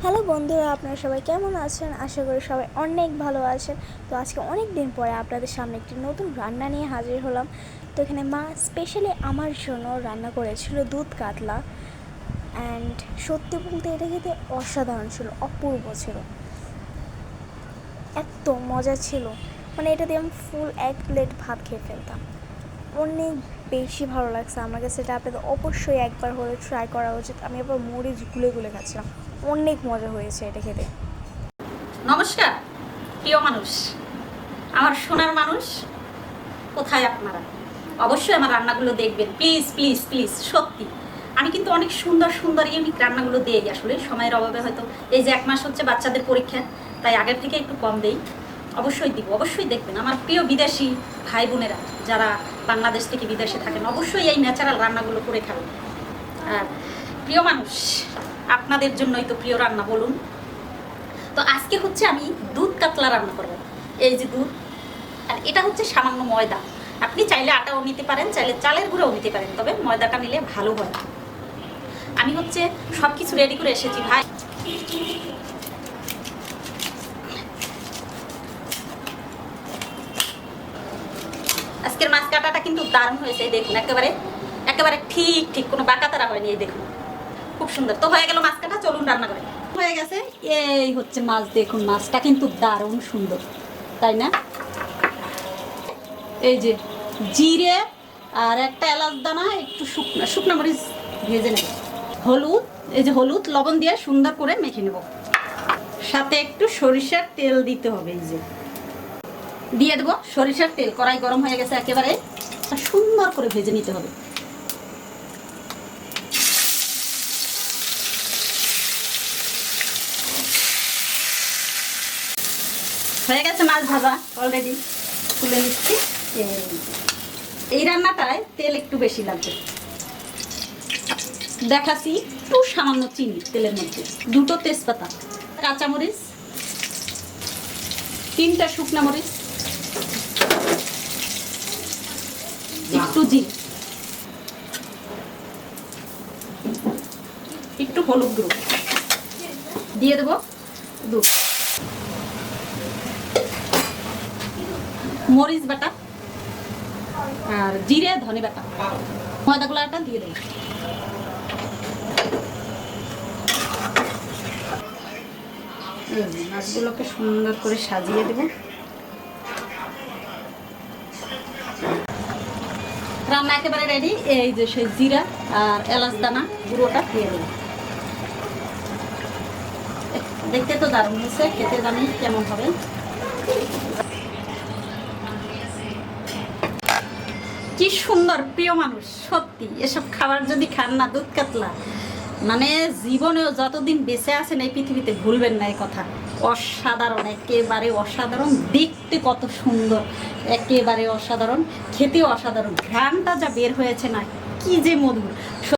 Hello বন্ধুরা, আপনারা সবাই কেমন আছেন? আশা করি সবাই অনেক ভালো আছেন। তো আজকে অনেক দিন পরে আপনাদের সামনে একটি নতুন রান্না নিয়ে হাজির হলাম। তো এখানে মা স্পেশালি আমার জন্য রান্না করেছিল দুধ কাতলা। অ্যান্ড সত্যি বলতে এটা খেতে অসাধারণ ছিল, অপূর্ব ছিল, এত মজা ছিল। মানে এটা দিয়ে আমি ফুল এক প্লেট ভাত খেয়ে ফেলতাম। অনেক বেশি ভালো লাগছে আমার কাছে। এটা আপনাদের অবশ্যই একবার হলে ট্রাই করা উচিত। আমি আবার মরিচ গুলে গুলে খাচ্ছিলাম, অনেক মজা হয়েছে এটা খেতে। নমস্কার প্রিয় মানুষ, আমার সোনার মানুষ, কোথায় আপনারা? অবশ্যই আমার রান্নাগুলো দেখবেন, প্লিজ প্লিজ প্লিজ। সত্যি আমি কিন্তু অনেক সুন্দর সুন্দর ইউনিক রান্নাগুলো দিই। আসলে সময়ের অভাবে হয়তো এই যে 1 মাস হচ্ছে বাচ্চাদের পরীক্ষা, তাই আগের থেকে একটু কম দেই। অবশ্যই দিব, অবশ্যই দেখবেন। আমার প্রিয় বিদেশি ভাই বোনেরা যারা বাংলাদেশ থেকে বিদেশে থাকেন, অবশ্যই এই ন্যাচারাল রান্নাগুলো করে খাবেন। আর প্রিয় মানুষ, আপনাদের জন্যই তো প্রিয় রান্না, বলুন। তো আজকে হচ্ছে আমি দুধ কাতলা রান্না করবো। এই যে দুধ, আর এটা হচ্ছে সামান্য ময়দা। আপনি চাইলে আটাও নিতে পারেন, চাইলে চালের গুঁড়োও নিতে পারেন, তবে ময়দাটা নিলে ভালো হয়। আমি হচ্ছে সব কিছু রেডি করে এসেছি ভাই। আজকের মাছ কাটাটা কিন্তু দারুণ হয়েছে, দেখুন, একেবারে একেবারে ঠিক ঠিক, কোনো বাঁকাতারা হয়নি। এই দেখুন, খুব সুন্দর। তো হয়ে গেল মাছ কাটা, চলুন রান্না করে। হয়ে গেছে, এই হচ্ছে মাছ। দেখুন মাছটা কিন্তু দারুণ সুন্দর, তাই না? এই যে জিরে আর একটা এলাচ দানা, একটু শুকনো মরিচ ভেজে নেব, হলুদ, এই যে হলুদ লবণ দিয়ে সুন্দর করে মেখে নেব। সাথে একটু সরিষার তেল দিতে হবে। এই যে দিয়ে দেবো সরিষার তেল। কড়াই গরম হয়ে গেছে একেবারে, সুন্দর করে ভেজে নিতে হবে। হয়ে গেছে মাছ ভাজা অলরেডি, তুলে নিচ্ছি। এই রান্নাটায় তেল একটু বেশি লাগবে। দেখাচ্ছি, একটু সামান্য চিনি তেলের মধ্যে, 2টো তেজপাতা, কাঁচামরিচ, 3টা শুকনো মরিচ, একটু জিরে, একটু হলুদ গুঁড়ো দিয়ে দেবো, দুধ, মরিচ বাটা আর জিরে ধনে বাটা, ময়দাগুলাটা দিয়ে দেবো। মাছগুলোকে সুন্দর করে সাজিয়ে দেব। রান্না একেবারে রেডি। এই যে সেই জিরা আর এলাচ দানা গুঁড়োটা দিয়ে দেবো। দেখতে তো দারুণ হয়েছে, খেতে জানি কেমন হবে। কি সুন্দর প্রিয় মানুষ, সত্যি এসব খাবার যদি খান না, দুধ কাতলা, মানে জীবনেও যতদিন বেঁচে আছেন এই পৃথিবীতে ভুলবেন না এই কথা। অসাধারণ, একেবারে অসাধারণ। দেখতে কত সুন্দর, একেবারে অসাধারণ। খেতেও অসাধারণ। ঘ্রাণটা যা বের হয়েছে না, কি যে মধুর।